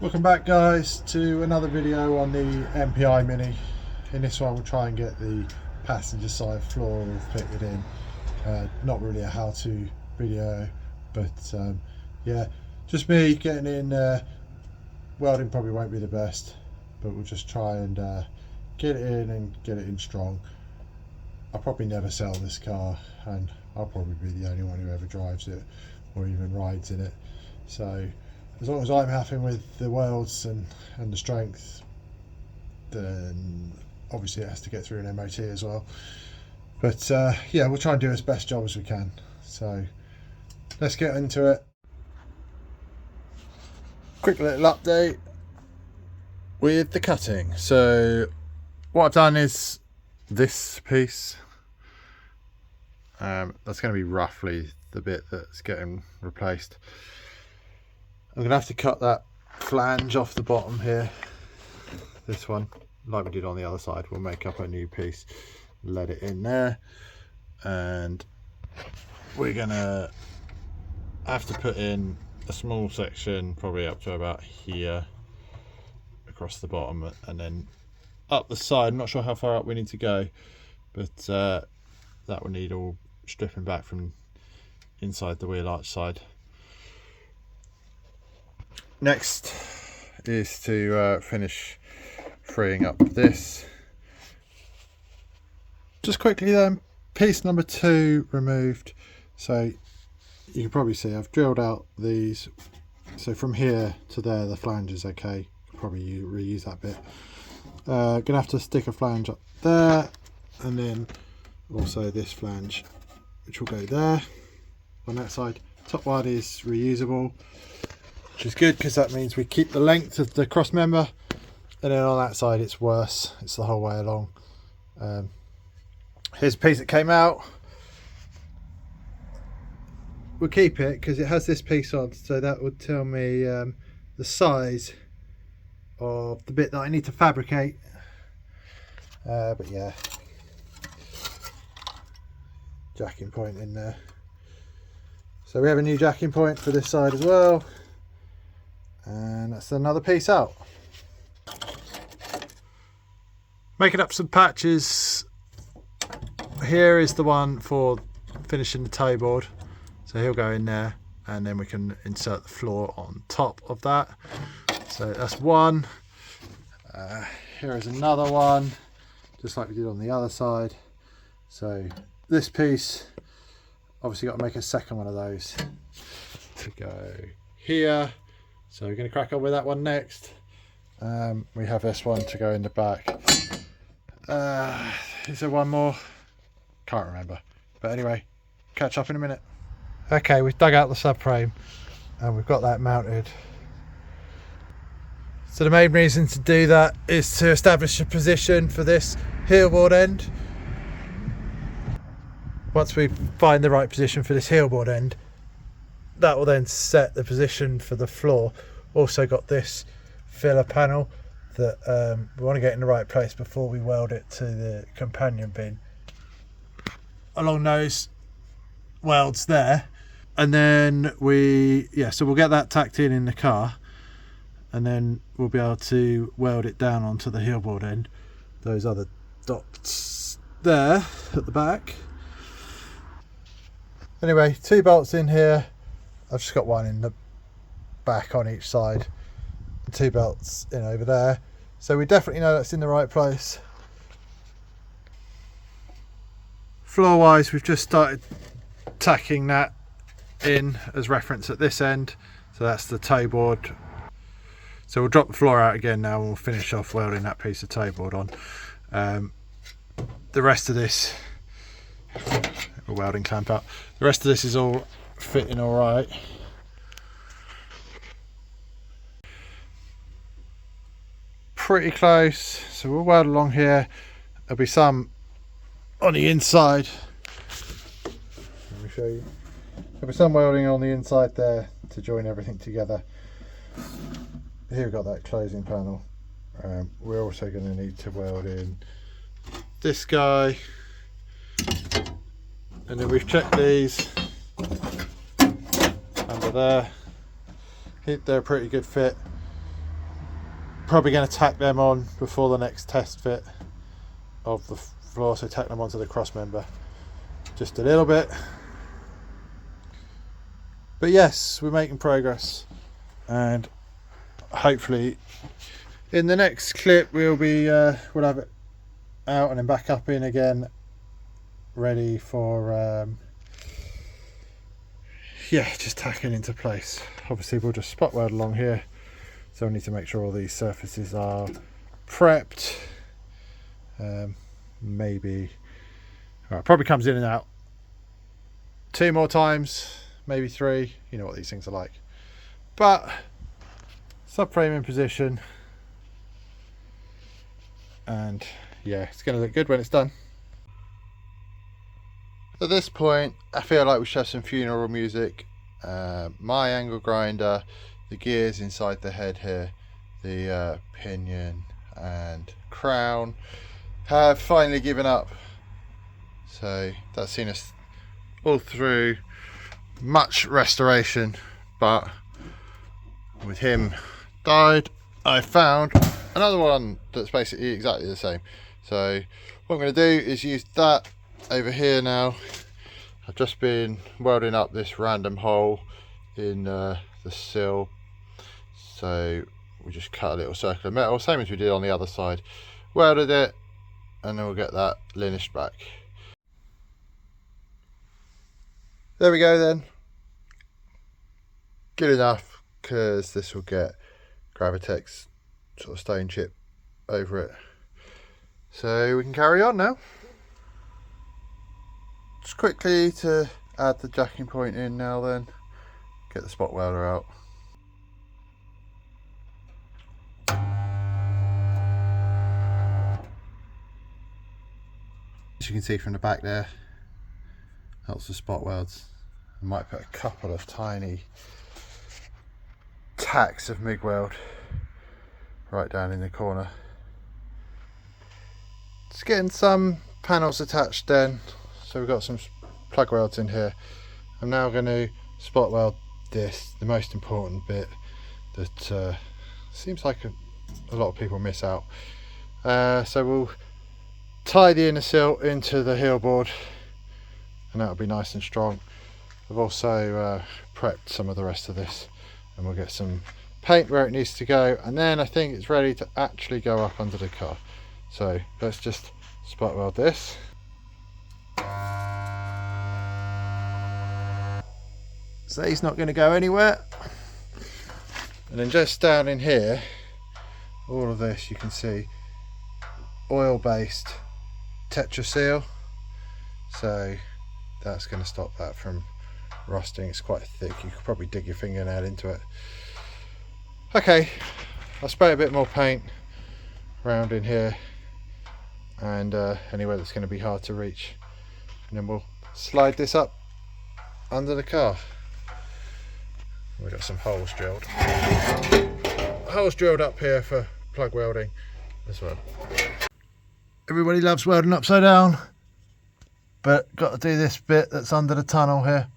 Welcome back guys to another video on the MPI Mini. In this one we'll try and get the passenger side floor all fitted in. Not really a how-to video, but yeah, just me getting in. Welding probably won't be the best, but we'll just try and get it in and get it in strong. I'll probably never sell this car, and I'll probably be the only one who ever drives it or even rides in it. So as long as I'm happy with the welds and the strength, then obviously it has to get through an MOT as well. But yeah, we'll try and do as best job as we can. So let's get into it. Quick little update with the cutting. So what I've done is this piece. That's going to be roughly the bit that's getting replaced. I'm going to have to cut that flange off the bottom here. This one, like we did on the other side. We'll make up a new piece, let it in there, and we're going to have to put in a small section, probably up to about here, across the bottom, and then up the side. I'm not sure how far up we need to go, but that will need all stripping back from inside the wheel arch side. Next is to finish freeing up this. Just quickly then, piece number 2 removed. So you can probably see I've drilled out these. So from here to there the flange is okay. Probably reuse that bit. Gonna have to stick a flange up there, and then also this flange which will go there on that side. Top one is reusable, which is good because that means we keep the length of the cross member, and then on that side it's worse, it's the whole way along. Here's a piece that came out. We'll keep it because it has this piece on, so that would tell me the size of the bit that I need to fabricate. But yeah, jacking point in there. So we have a new jacking point for this side as well, and that's another piece out. Making up some patches. Here is the one for finishing the toe board, so he'll go in there, and then we can insert the floor on top of that. So that's one. Here is another one, just like we did on the other side. So this piece, obviously got to make a second one of those to go here. So we're going to crack on with that one next. We have this one to go in the back. Is there one more? Can't remember. But anyway, catch up in a minute. Okay, we've dug out the subframe and we've got that mounted. So the main reason to do that is to establish a position for this heel board end. Once we find the right position for this heel board end, that will then set the position for the floor. Also got this filler panel that we want to get in the right place before we weld it to the companion bin. Along those welds there, and then so we'll get that tacked in the car, and then we'll be able to weld it down onto the heel board end. Those other dots there at the back. Anyway, 2 bolts in here. I've just got one in the back on each side, 2 bolts in over there, so we definitely know that's in the right place. Floor wise, we've just started tacking that in as reference at this end, so that's the toe board. So we'll drop the floor out again now, and we'll finish off welding that piece of toe board on. The rest of this, a welding clamp out. The rest of this is all fitting all right. Pretty close, so we'll weld along here. There'll be some on the inside. Let me show you. There'll be some welding on the inside there to join everything together. Here we've got that closing panel. We're also going to need to weld in this guy, and then we've checked these under there. They're a pretty good fit. Probably going to tack them on before the next test fit of the floor, so tack them onto the cross member just a little bit. But yes, we're making progress, and hopefully in the next clip we'll have it out and then back up in again, ready for just tacking into place. Obviously we'll just spot weld along here, so I need to make sure all these surfaces are prepped. Maybe probably comes in and out 2 more times, maybe 3, you know what these things are like. But subframe in position, and yeah, it's going to look good when it's done. At this point I feel like we should have some funeral music. My angle grinder, the gears inside the head here, the pinion and crown have finally given up. So that's seen us all through much restoration, but with him died, I found another one that's basically exactly the same. So what I'm going to do is use that over here now. I've just been welding up this random hole in the sill, so we just cut a little circle of metal, same as we did on the other side, welded it, and then we'll get that linished back. There we go then. Good enough, because this will get Gravitex sort of stone chip over it. So we can carry on now. Just quickly to add the jacking point in now then, get the spot welder out. As you can see from the back there, lots of spot welds. I might put a couple of tiny tacks of MIG weld right down in the corner. Just getting some panels attached then. So we've got some plug welds in here. I'm now going to spot weld this, the most important bit that seems like a lot of people miss out. So we'll tie the inner sill into the heel board, and that'll be nice and strong. I've also prepped some of the rest of this, and we'll get some paint where it needs to go, and then I think it's ready to actually go up under the car. So let's just spot weld this. So he's not going to go anywhere. And then just down in here, all of this you can see oil-based Tetra seal, so that's going to stop that from rusting. It's quite thick, you could probably dig your fingernail into it. Okay, I'll spray a bit more paint around in here and anywhere that's going to be hard to reach, and then we'll slide this up under the car. We've got some holes drilled up here for plug welding as well. Everybody loves welding upside down, but got to do this bit that's under the tunnel here.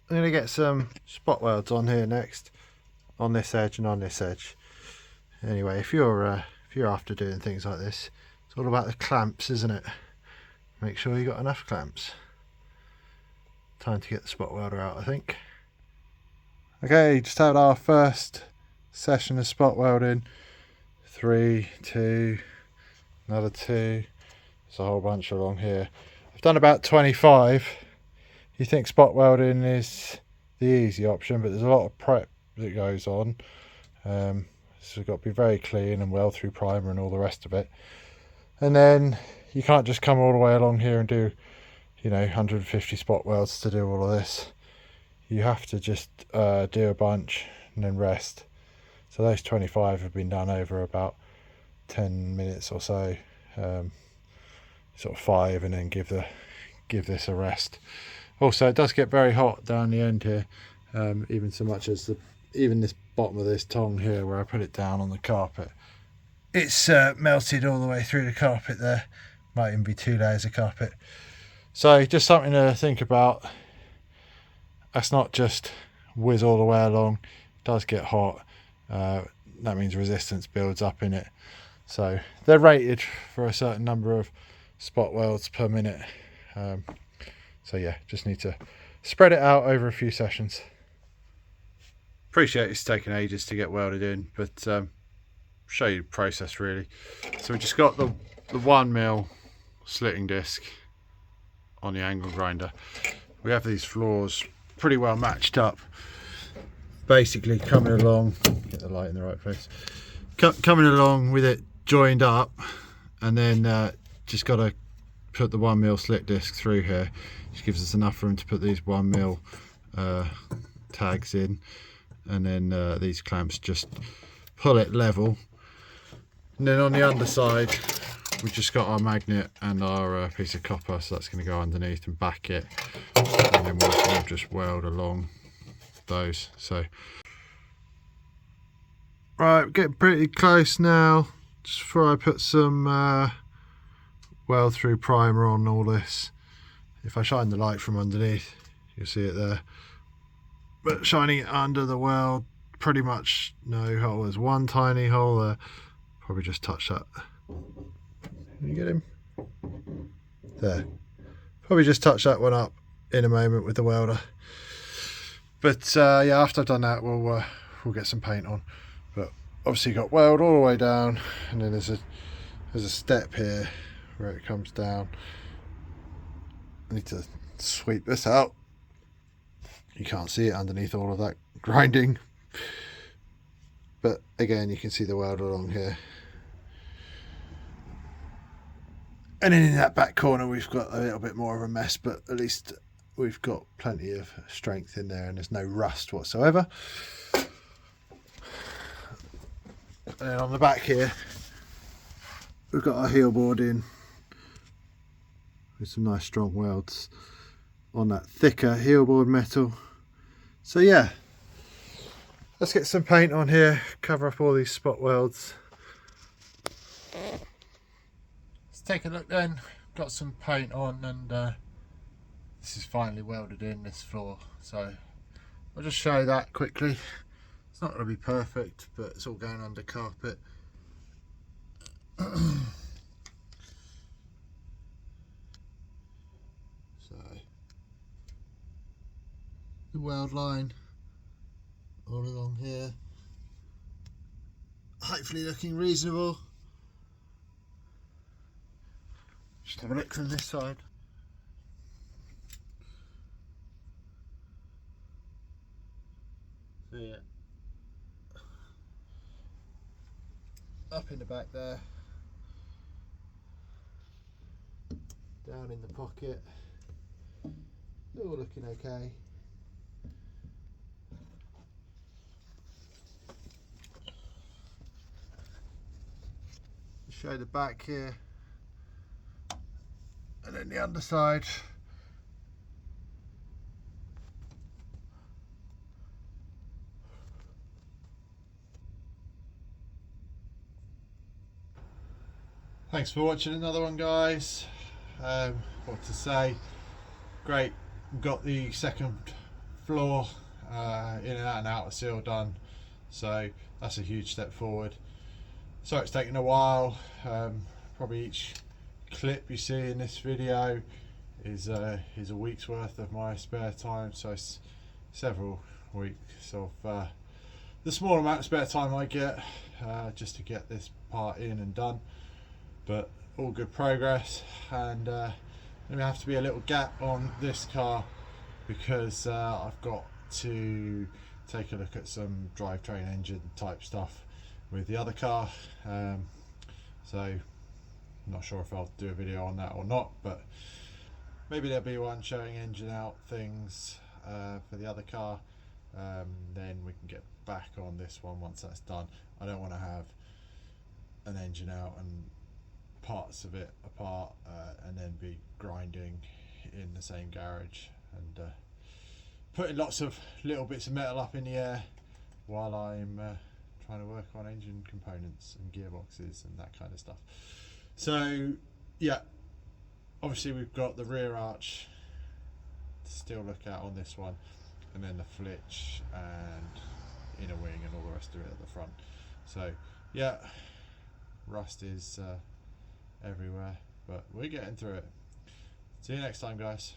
I'm going to get some spot welds on here next, on this edge and on this edge. Anyway, if you're after doing things like this, it's all about the clamps, isn't it? Make sure you got enough clamps. Time to get the spot welder out, I think. Okay, just had our first session of spot welding. 3, 2, another 2. There's a whole bunch along here. I've done about 25. You think spot welding is the easy option, but there's a lot of prep that goes on. So you've got to be very clean and weld through primer and all the rest of it. And then you can't just come all the way along here and do, 150 spot welds to do all of this. You have to just do a bunch and then rest. So those 25 have been done over about 10 minutes or so, sort of 5, and then give this a rest. Also, it does get very hot down the end here, even so much as even this bottom of this tongue here where I put it down on the carpet. It's melted all the way through the carpet there. Might even be 2 layers of carpet. So just something to think about. That's not just whiz all the way along. It does get hot. that means resistance builds up in it. So they're rated for a certain number of spot welds per minute. So yeah, just need to spread it out over a few sessions. Appreciate it's taken ages to get welded in, but show you the process really. So we just got the 1mm slitting disc on the angle grinder. We have these floors pretty well matched up, basically coming along, get the light in the right place, coming along with it joined up, and then just got to put the 1mm slit disc through here, which gives us enough room to put these 1mm tags in, and then these clamps just pull it level. And then on the underside we've just got our magnet and our piece of copper, so that's going to go underneath and back it, and then we'll just weld along those. So right, we're getting pretty close now. Just before I put some weld through primer on all this, if I shine the light from underneath you'll see it there, but shining it under the weld, pretty much no hole. There's one tiny hole there, probably just touch that. Can you get him? There. Probably just touch that one up in a moment with the welder. But yeah, after I've done that we'll get some paint on. But obviously got weld all the way down, and then there's a step here where it comes down. I need to sweep this out. You can't see it underneath all of that grinding, but again you can see the weld along here. And then in that back corner we've got a little bit more of a mess, but at least we've got plenty of strength in there and there's no rust whatsoever. And then on the back here we've got our heel board in with some nice strong welds on that thicker heel board metal. So yeah, let's get some paint on here, cover up all these spot welds. Let's take a look then. Got some paint on, and this is finally welded in, this floor, so I'll just show that quickly. It's not going to be perfect, but it's all going under carpet. So the weld line all along here, hopefully looking reasonable. Just have a look from this side. So yeah, up in the back there, down in the pocket, all looking okay. Show the back here, and then the underside. Thanks for watching another one, guys. What to say, great, got the second floor in and out and outer seal done, so that's a huge step forward. So it's taken a while. Probably each clip you see in this video is a week's worth of my spare time, so it's several weeks of the small amount of spare time I get just to get this part in and done. But all good progress, and there may have to be a little gap on this car because I've got to take a look at some drivetrain engine type stuff with the other car, so I'm not sure if I'll do a video on that or not, but maybe there'll be one showing engine out things for the other car. Then we can get back on this one once that's done. I don't want to have an engine out and parts of it apart and then be grinding in the same garage and putting lots of little bits of metal up in the air while I'm trying to work on engine components and gearboxes and that kind of stuff. So yeah, obviously we've got the rear arch to still look at on this one, and then the flitch and inner wing and all the rest of it at the front. So yeah, rust is everywhere, but we're getting through it. See you next time, guys.